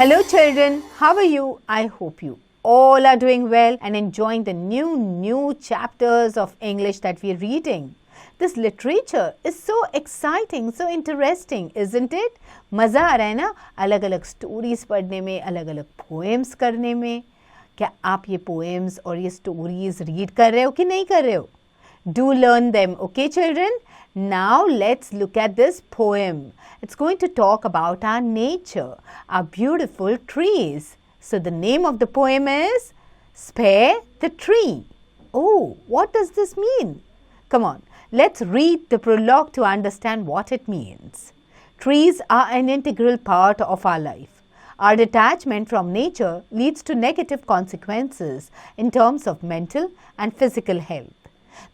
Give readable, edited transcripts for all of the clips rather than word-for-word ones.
Hello children, how are you? I hope you all are doing well and enjoying the new chapters of English that we are reading. This literature is so exciting, so interesting, isn't it? मज़ा आ रहा है ना अलग अलग stories पढ़ने में, अलग अलग पोएम्स करने में. क्या आप ये पोएम्स और ये स्टोरीज रीड कर रहे हो कि नहीं कर रहे हो? Do learn them, okay children? Now let's look at this poem. It's going to talk about our nature, our beautiful trees. So the name of the poem is Spare the Tree. Oh, what does this mean? Come on, let's read the prologue to understand what it means. Trees are an integral part of our life. Our detachment from nature leads to negative consequences in terms of mental and physical health.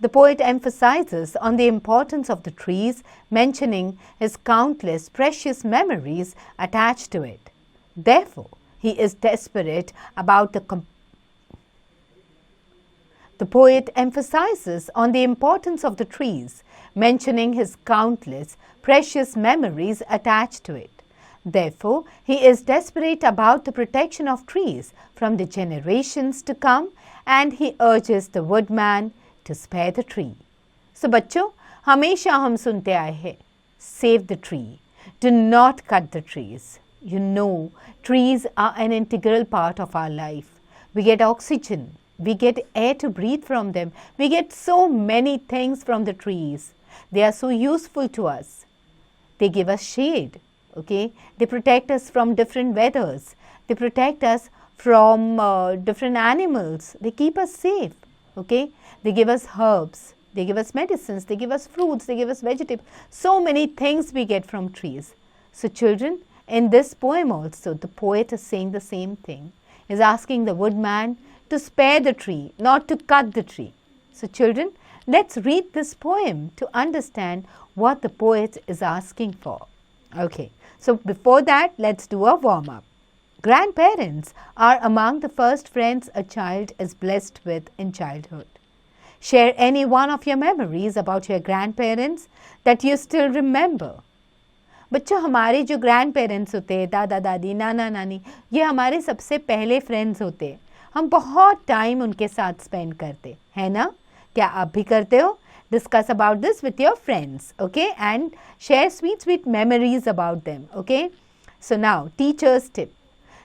The poet emphasizes on the importance of the trees, mentioning his countless precious memories attached to it. Therefore, he is desperate about the poet emphasizes on the importance of the trees, mentioning his countless precious memories attached to it. Therefore, he is desperate about the protection of trees from the generations to come, and he urges the woodman to spare the tree. So बच्चों, हमेशा हम सुनते आए हैं, save the tree, do not cut the trees. You know, trees are an integral part of our life. We get oxygen, we get air to breathe from them, we get so many things from the trees. They are so useful to us. They give us shade, okay? They protect us from different weathers. They protect us from different animals. They keep us safe, okay? They give us herbs, they give us medicines, they give us fruits, they give us vegetables. So many things we get from trees. So children, in this poem also, the poet is saying the same thing. He is asking the woodman to spare the tree, not to cut the tree. So children, let's read this poem to understand what the poet is asking for. Okay, so before that, let's do a warm-up. Grandparents are among the first friends a child is blessed with in childhood. Share any one of your memories about your grandparents that you still remember. बच्चों, हमारे जो grand parents होते हैं, दादा दादी, नाना नानी, ये हमारे सबसे पहले फ्रेंड्स होते हैं. हम बहुत टाइम उनके साथ स्पेंड करते हैं ना? क्या आप भी करते हो? Discuss about this with your friends, okay? And share sweet memories about them, okay? So now, teacher's tip.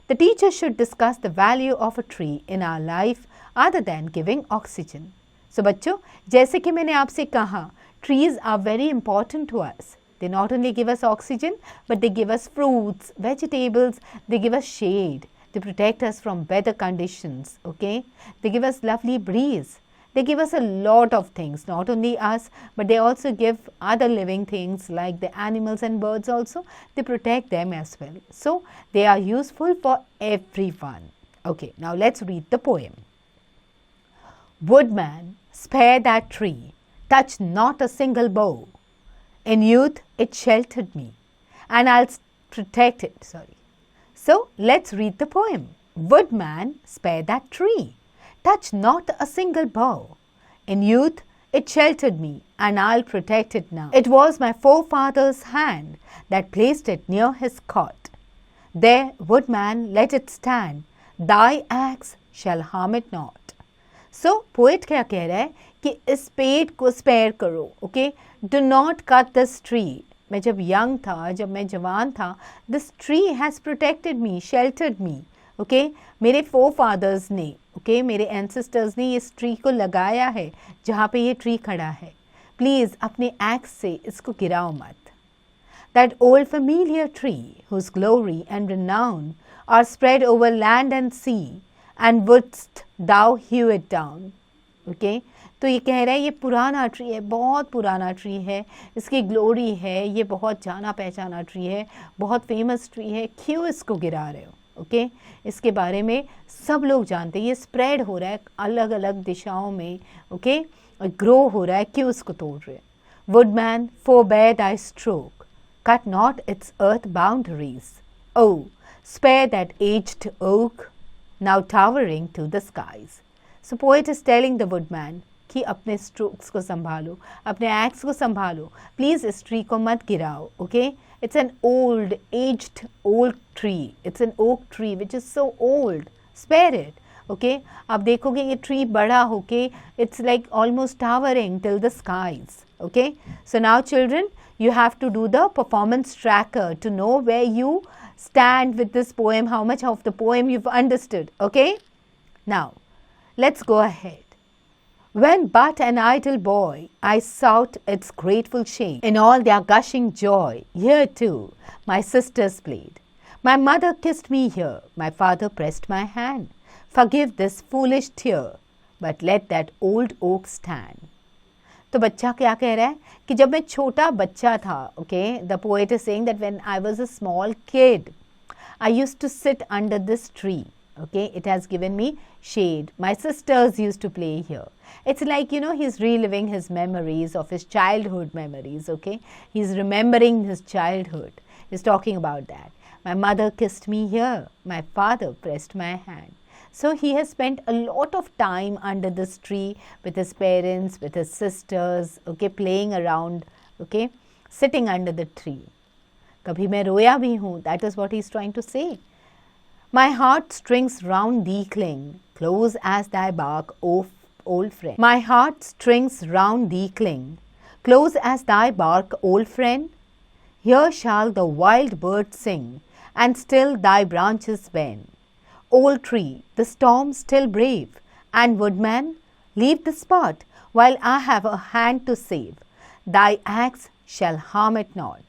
The teacher should discuss the value of a tree in our life other than giving oxygen. So बच्चों, जैसे कि मैंने आपसे कहा, trees are very important to us. They not only give us oxygen, but they give us fruits, vegetables, they give us shade. They protect us from weather conditions, okay? They give us lovely breeze. They give us a lot of things, not only us, but they also give other living things like the animals and birds also. They protect them as well. So, they are useful for everyone. Okay, now let's read the poem. Woodman, spare that tree, touch not a single bough. In youth it sheltered me, and I'll protect it. So let's read the poem. Woodman, spare that tree, touch not a single bough. In youth it sheltered me, and I'll protect it now. It was my forefather's hand that placed it near his cot. There, woodman, let it stand, thy axe shall harm it not. So, poet क्या कह रहा है कि इस पेड़ को spare करो, okay? Do not cut this tree. मैं जब यंग था, जब मैं जवान था, this tree has protected me, sheltered me, okay? मेरे फोरफादर्स ने, ओके, मेरे एंसेस्टर्स ने इस ट्री को लगाया है जहाँ पे ये ट्री खड़ा है. प्लीज़ अपने एक्स से इसको गिराओ मत. That old familiar tree whose glory and renown are spread over land and sea, and wouldst thou hew it down. Okay? तो ये कह रहा है ये पुराना ट्री है, बहुत पुराना ट्री है, इसकी ग्लोरी है, ये बहुत जाना पहचाना ट्री है, बहुत फेमस ट्री है, क्यों इसको गिरा रहे हो? ओके? इसके बारे में सब लोग जानते हैं, ये स्प्रेड हो रहा है अलग अलग दिशाओं में, ओके? ग्रो हो रहा है, क्यों इसको तोड़ रहे? Woodman, forbear thy stroke, cut not its earth boundaries. Oh, spare that aged oak, now towering to the skies. So poet is telling the woodman कि अपने स्ट्रोक्स को संभालो, अपने एक्स को संभालो, प्लीज़ इस ट्री को मत गिराओ, okay? It's an old, aged oak tree. It's an oak tree which is so old. Spare it. Okay, आप देखोगे ये tree बड़ा होके it's like almost towering till the skies. Okay, so now children, you have to do the performance tracker to know where you stand with this poem, how much of the poem you've understood. Okay, now let's go ahead. When but an idle boy, I sought its grateful shade. In all their gushing joy, here too my sisters played. My mother kissed me here, my father pressed my hand. Forgive this foolish tear, but let that old oak stand. तो बच्चा क्या कह रहा है कि जब मैं छोटा बच्चा था, okay, the poet is saying that when I was a small kid, I used to sit under this tree. Okay, it has given me shade. My sisters used to play here. It's like, he's reliving his memories of his childhood memories. Okay, he's remembering his childhood. He's talking about that. My mother kissed me here. My father pressed my hand. So he has spent a lot of time under this tree with his parents, with his sisters, okay, playing around, okay, sitting under the tree. Kabhi मैं रोया भी हूँ. That is what he's trying to say. My heartstrings round thee cling, close as thy bark, O old friend. My heartstrings round thee cling, close as thy bark, old friend. Here shall the wild bird sing, and still thy branches bend. Old tree, the storm still brave, and woodman, leave the spot, while I have a hand to save. Thy axe shall harm it not.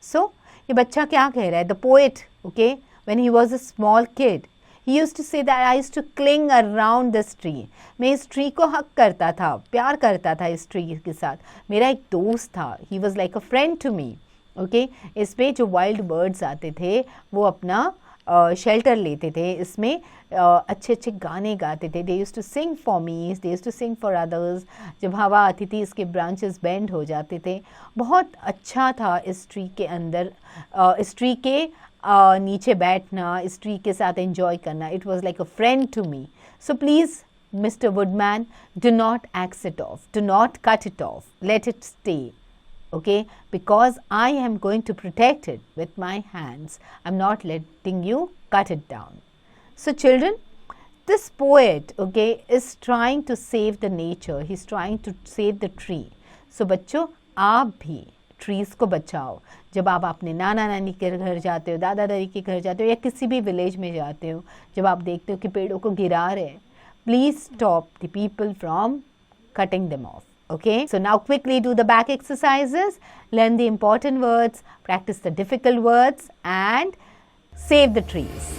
So, ये बच्चा क्या कह रहा है? The poet, okay, when he was a small kid, he used to say that I used to cling around this tree. मैं इस tree को हक करता था, प्यार करता था इस tree के साथ. मेरा एक दोस्त था. He was like a friend to me. Okay, इसमें जो wild birds आते थे, वो अपना शेल्टर लेते थे. इसमें अच्छे अच्छे गाने गाते थे. They used to sing for me, they used to sing for others. जब हवा आती थी इसके branches bend हो जाते थे. बहुत अच्छा था इस ट्री के अंदर, इस ट्री के नीचे बैठना, इस ट्री के साथ enjoy करना. It was like a friend to me. So please, Mr. Woodman, do not axe it off. Do not cut it off. Let it stay. Okay, because I am going to protect it with my hands. I'm not letting you cut it down. So children, this poet, okay, is trying to save the nature. He's trying to save the tree. So बच्चों, आप भी trees को बचाओ. जब आप अपने नाना नानी के घर जाते हो, दादा दादी के घर जाते हो, या किसी भी विलेज में जाते हो, जब आप देखते हो कि पेड़ों को गिरा रहे हैं, please stop the people from cutting them off. Okay, so now quickly do the back exercises, learn the important words, practice the difficult words, and save the trees.